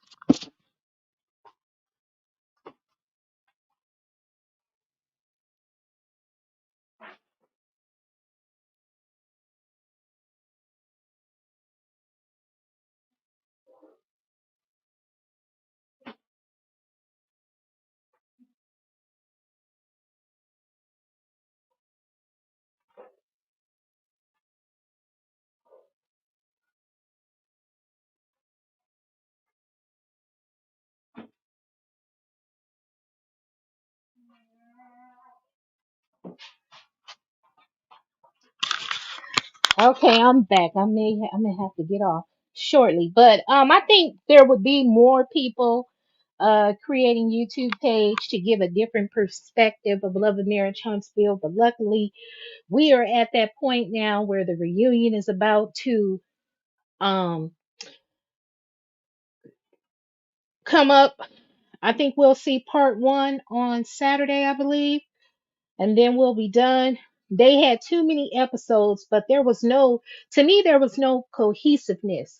Okay, I'm back. I may have to get off shortly, but I think there would be more people creating YouTube page to give a different perspective of love and marriage Huntsville. But luckily, we are at that point now where the reunion is about to um come up. I think we'll see part one on Saturday, I believe, and then we'll be done. They had too many episodes, but to me, there was no cohesiveness.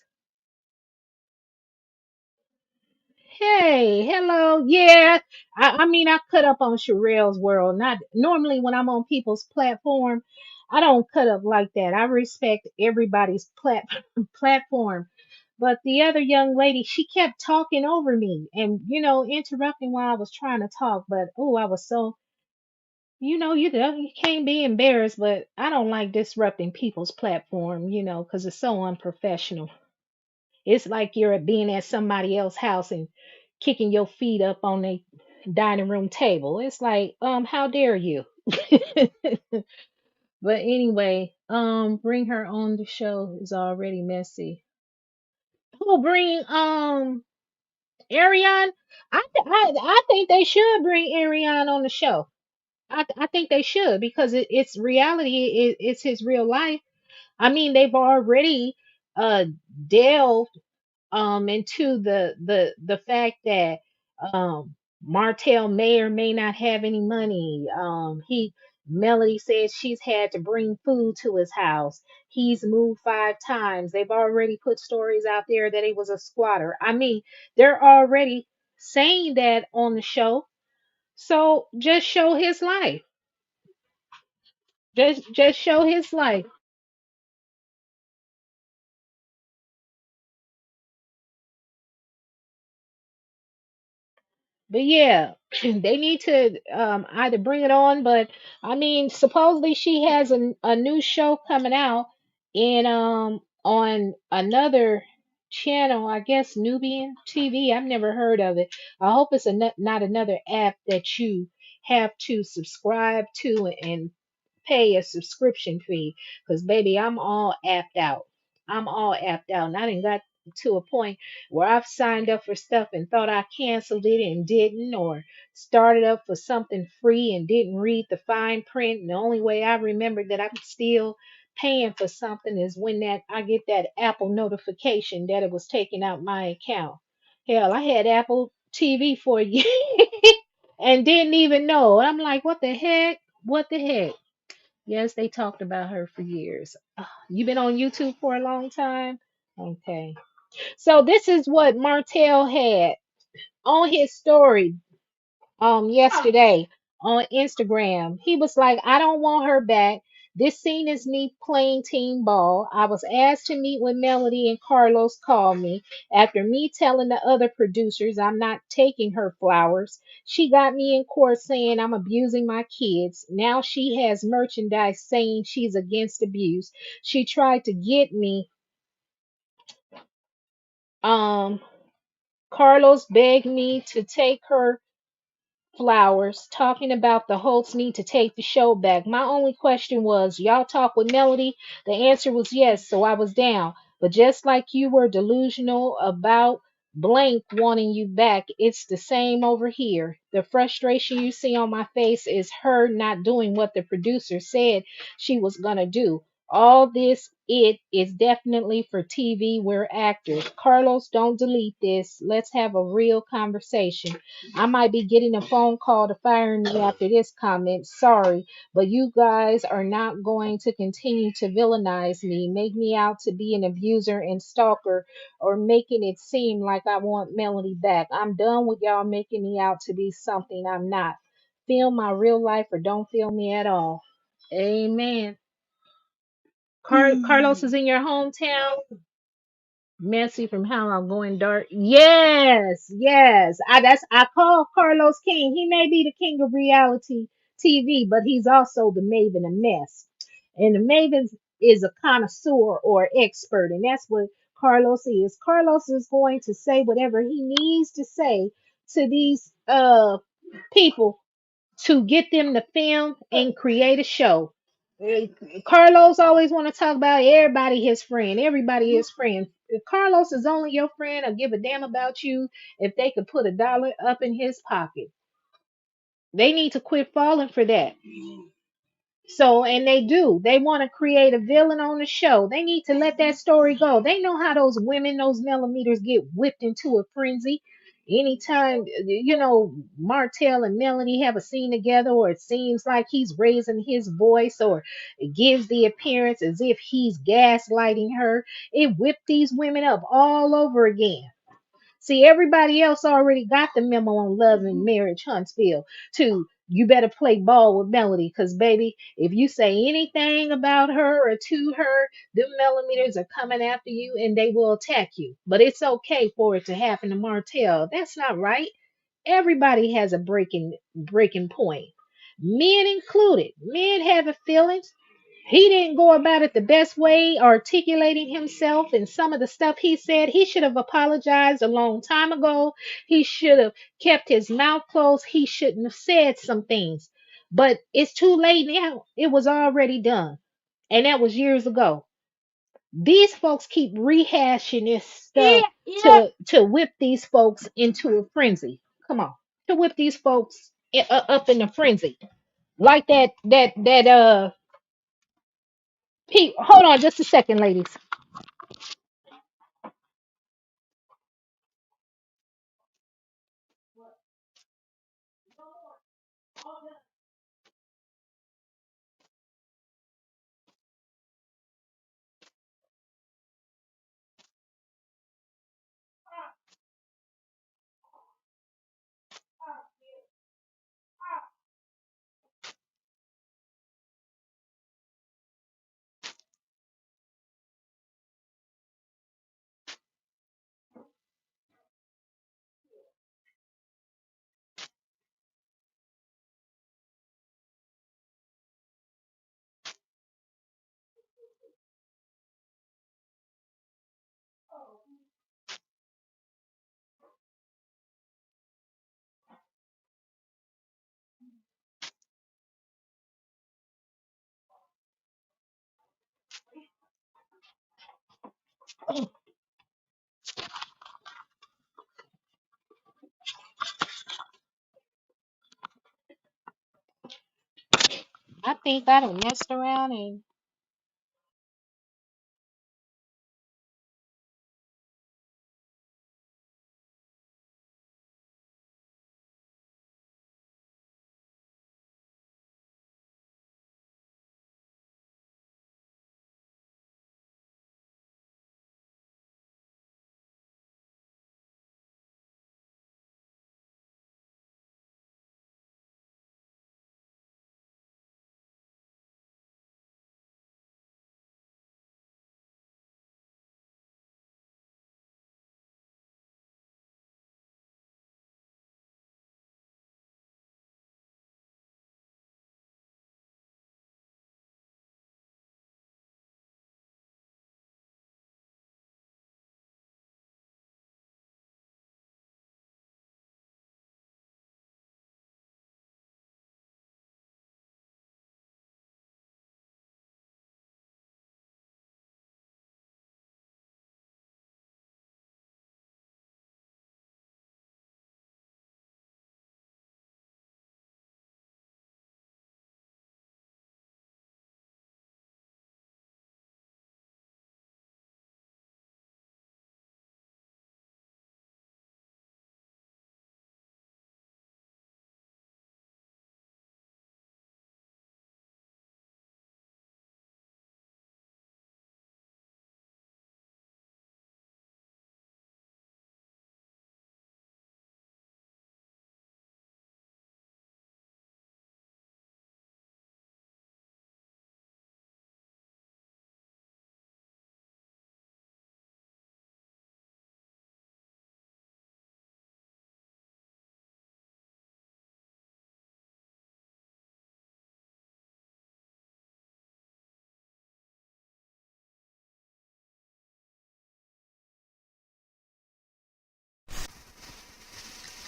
Hey, hello. Yeah, I mean, I cut up on Sherelle's world. Not normally when I'm on people's platform, I don't cut up like that. I respect everybody's platform. But the other young lady, she kept talking over me and, interrupting while I was trying to talk. But oh, I was so, you can't be embarrassed, but I don't like disrupting people's platform, because it's so unprofessional. It's like you're being at somebody else's house and kicking your feet up on the dining room table. It's like, how dare you? But anyway, bring her on the show is already messy. Who bring Ariane? I think they should bring Ariane on the show. I think they should because it's reality. It's his real life. I mean, they've already uh delved into the fact that Martell may or may not have any money. He Melody says she's had to bring food to his house. He's moved 5 times. They've already put stories out there that he was a squatter. I mean, they're already saying that on the show. So just show his life. Just show his life. But yeah, they need to either bring it on, but I mean, supposedly she has a new show coming out in on another channel, I guess Nubian TV. I've never heard of it. I hope it's not another app that you have to subscribe to and pay a subscription fee. Because, baby, I'm all apped out. I'm all apped out. And I done got to a point where I've signed up for stuff and thought I canceled it and didn't, or started up for something free and didn't read the fine print. And the only way I remember that I'm still paying for something is when that I get that Apple notification that it was taken out my account. Hell, I had Apple TV for a year and didn't even know. I'm like, what the heck? What the heck? Yes, they talked about her for years. You been on YouTube for a long time? Okay. So this is what Martell had on his story yesterday on Instagram. He was like, I don't want her back. This scene is me playing team ball. I was asked to meet with Melody and Carlos called me. After me telling the other producers I'm not taking her flowers, she got me in court saying I'm abusing my kids. Now she has merchandise saying she's against abuse. She tried to get me. Um, Carlos begged me to take her flowers, talking about the Holts need to take the show back. My only question was, y'all talk with Melody? The answer was yes, so I was down. But just like you were delusional about blank wanting you back, it's the same over here. The frustration you see on my face is her not doing what the producer said she was gonna do. All this it is definitely for TV. We're actors. Carlos, don't delete this. Let's have a real conversation. I might be getting a phone call to fire me after this comment. Sorry, but you guys are not going to continue to villainize me, make me out to be an abuser and stalker, or making it seem like I want Melody back. I'm done with y'all making me out to be something I'm not. Film my real life or don't film me at all. Amen. Carlos is in your hometown. Messy from How I'm Going Dark. Yes, yes. I call Carlos King. He may be the king of reality TV, but he's also the Maven of mess. And the Maven is a connoisseur or expert, and that's what Carlos is. Carlos is going to say whatever he needs to say to these people to get them to film and create a show. Uh, Carlos always want to talk about everybody his friend, everybody his friend. If Carlos is only your friend or give a damn about you if they could put $1 up in his pocket. They need to quit falling for that. So, and they do. They want to create a villain on the show. They need to let that story go. They know how those women, those millimeters get whipped into a frenzy. Anytime, Martell and Melody have a scene together, or it seems like he's raising his voice, or it gives the appearance as if he's gaslighting her, it whipped these women up all over again. See, everybody else already got the memo on Love and Marriage Huntsville. To you better play ball with Melody, because baby, if you say anything about her or to her, them millimeters are coming after you and they will attack you. But it's okay for it to happen to Martell. That's not right. Everybody has a breaking point. Men included. Men having feelings. He didn't go about it the best way, articulating himself, and some of the stuff he said. He should have apologized a long time ago. He should have kept his mouth closed. He shouldn't have said some things. But it's too late now. It was already done. And that was years ago. These folks keep rehashing this stuff to whip these folks into a frenzy. Come on. To whip these folks up in a frenzy. Like that hold on just a second, ladies. I think I done messed around and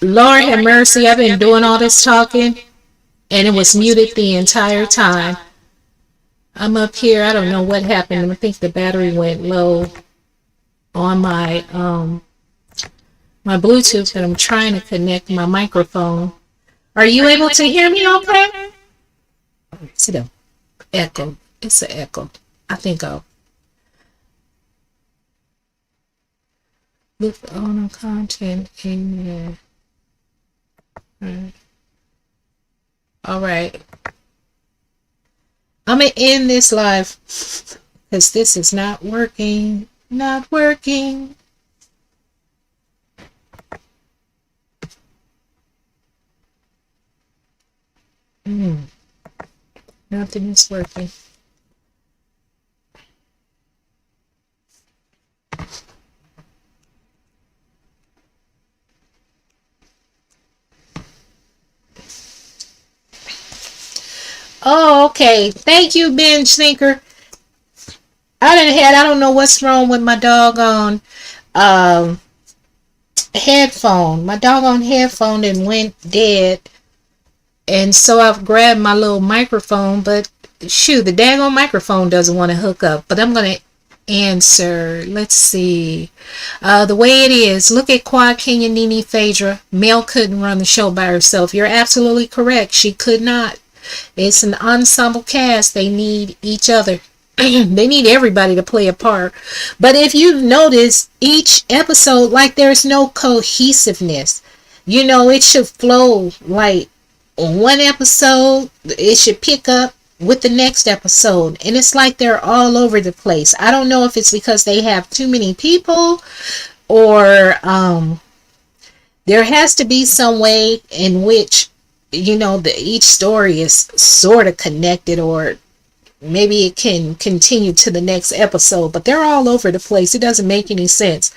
Lord have mercy, I've been doing all this talking and it was muted the entire time. I'm up here, I don't know what happened. I think the battery went low on my Bluetooth that I'm trying to connect my microphone. Are you able to hear me okay? Sit down. Echo. It's an echo. I think I'll look on content. Amen. All right. I'm going to end this live because this is not working. Not working. Nothing is working. Oh, okay. Thank you, Binge Thinker. I don't know what's wrong with my doggone um, headphone. My doggone headphone and went dead. And so I've grabbed my little microphone, but shoot, the daggone microphone doesn't want to hook up. But I'm going to answer. Let's see. The way it is, look at Quad Kenya Nene Phaedra. Mel couldn't run the show by herself. You're absolutely correct. She could not. It's an ensemble cast. They need each other. They need everybody to play a part. But if you notice, each episode, like there's no cohesiveness. You know, it should flow like one episode, it should pick up with the next episode. And it's like they're all over the place. I don't know if it's because they have too many people or there has to be some way in which, you know, each story is sort of connected, or maybe it can continue to the next episode, but they're all over the place. It doesn't make any sense.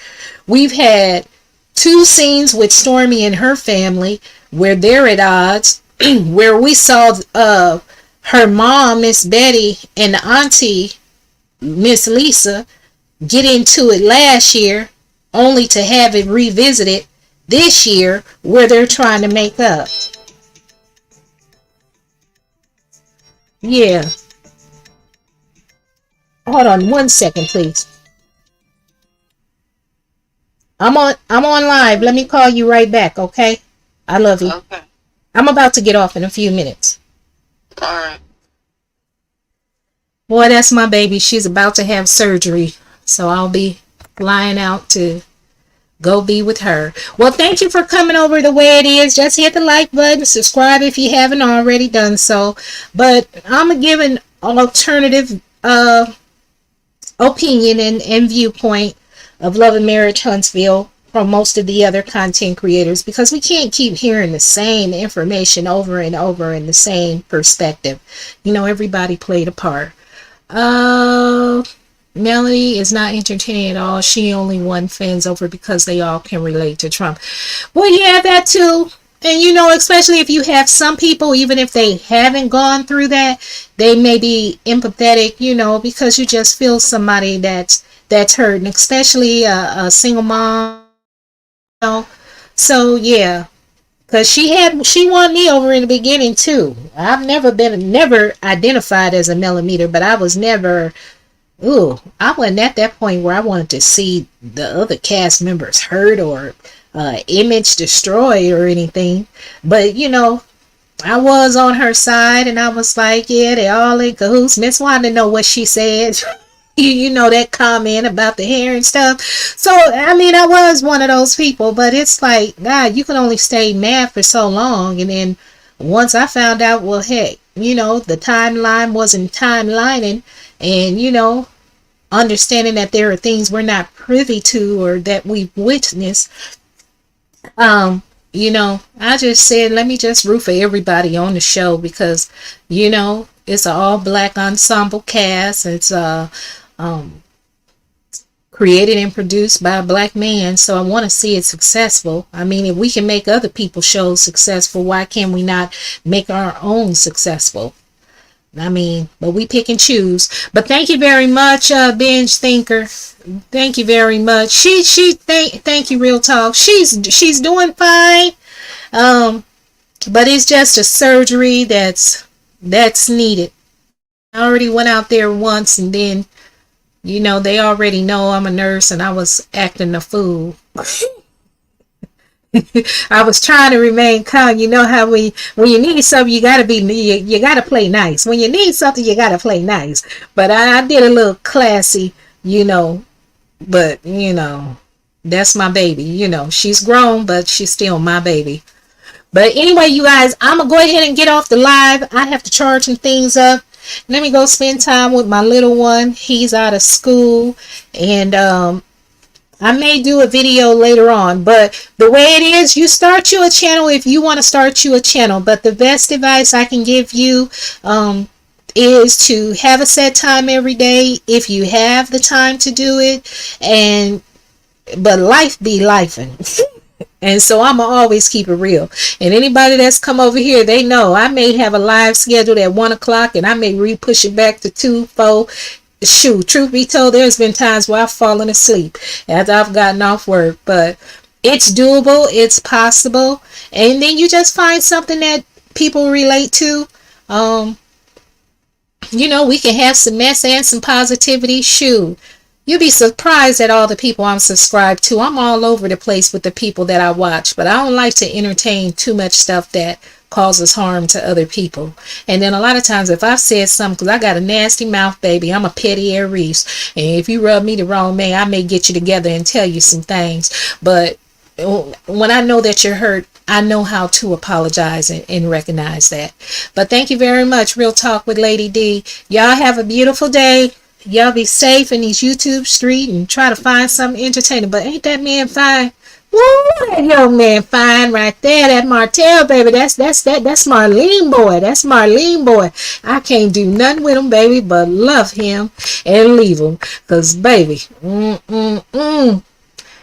We've had two scenes with Stormi and her family where they're at odds, where we saw her mom, Miss Betty, and the auntie, Miss Lisa, get into it last year, only to have it revisited this year where they're trying to make up. Yeah. Hold on one second, please. I'm on live. Let me call you right back, okay? I love you. Okay. I'm about to get off in a few minutes. All right. Boy, that's my baby. She's about to have surgery. So I'll be flying out to go be with her. Well, thank you for coming over the way it is. Just hit the like button, subscribe if you haven't already done so. But I'm giving alternative opinion and viewpoint of Love and Marriage Huntsville from most of the other content creators, because we can't keep hearing the same information over and over in the same perspective. Everybody played a part. Uh, Melody is not entertaining at all. She only won fans over because they all can relate to Trump. Well, yeah, that too. And especially if you have some people, even if they haven't gone through that, they may be empathetic, because you just feel somebody that's hurt, and especially a single mom. So yeah, because she won me over in the beginning too. I've never identified as a Melometer, but I was never. Ooh, I wasn't at that point where I wanted to see the other cast members hurt or image destroyed or anything. But I was on her side, and I was like, yeah, they all in cahoots. Miss wanted to know what she said. That comment about the hair and stuff. So I mean, I was one of those people, but it's like, God, you can only stay mad for so long. And then once I found out, well, heck, the timeline wasn't timelining, and understanding that there are things we're not privy to or that we've witnessed, I just said, let me just root for everybody on the show, because it's an all black ensemble cast. It's um created and produced by a black man, so I want to see it successful. I mean, if we can make other people's shows successful, why can't we not make our own successful? I mean, but we pick and choose. But thank you very much, binge thinker. Thank you very much. Thank you, real talk. She's doing fine. But it's just a surgery that's needed. I already went out there once, and then they already know I'm a nurse, and I was acting a fool. I was trying to remain calm. You know how when you need something, you gotta play nice. When you need something, you gotta play nice. But I did a little classy, but that's my baby. She's grown, but she's still my baby. But anyway, you guys, I'm gonna go ahead and get off the live. I have to charge some things up. Let me go spend time with my little one. He's out of school, and I may do a video later on, but the way it is, you start you a channel if you want to start you a channel. But the best advice I can give you is to have a set time every day if you have the time to do it. But life be lifing. And so I'm going to always keep it real. And anybody that's come over here, they know I may have a live scheduled at 1 o'clock, and I may re-push it back to 2, 4. Shoot, truth be told, there's been times where I've fallen asleep after I've gotten off work, but it's doable, it's possible, and then you just find something that people relate to. We can have some mess and some positivity. Shoot, you'll be surprised at all the people I'm subscribed to. I'm all over the place with the people that I watch, but I don't like to entertain too much stuff that causes harm to other people. And then a lot of times, if I've said something, because I got a nasty mouth, baby, I'm a petty Aries, and if you rub me the wrong way, I may get you together and tell you some things. But when I know that you're hurt, I know how to apologize and recognize that. But thank you very much. Real Talk with Lady D. Y'all have a beautiful day. Y'all be safe in these YouTube streets and try to find something entertaining. But ain't that man fine? Woo, that young man fine right there. That Martell, baby. That's Marlene boy. That's Marlene boy. I can't do nothing with him, baby, but love him and leave him. Cause baby,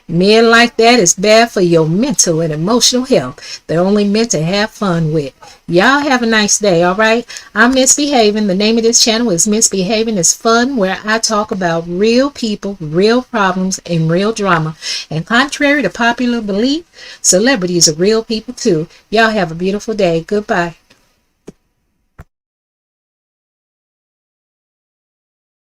men like that is bad for your mental and emotional health. They're only meant to have fun with. Y'all have a nice day, all right? I'm MsBehaven. The name of this channel is MsBehaven. It's fun, where I talk about real people, real problems, and real drama. And contrary to popular belief, celebrities are real people too. Y'all have a beautiful day. Goodbye.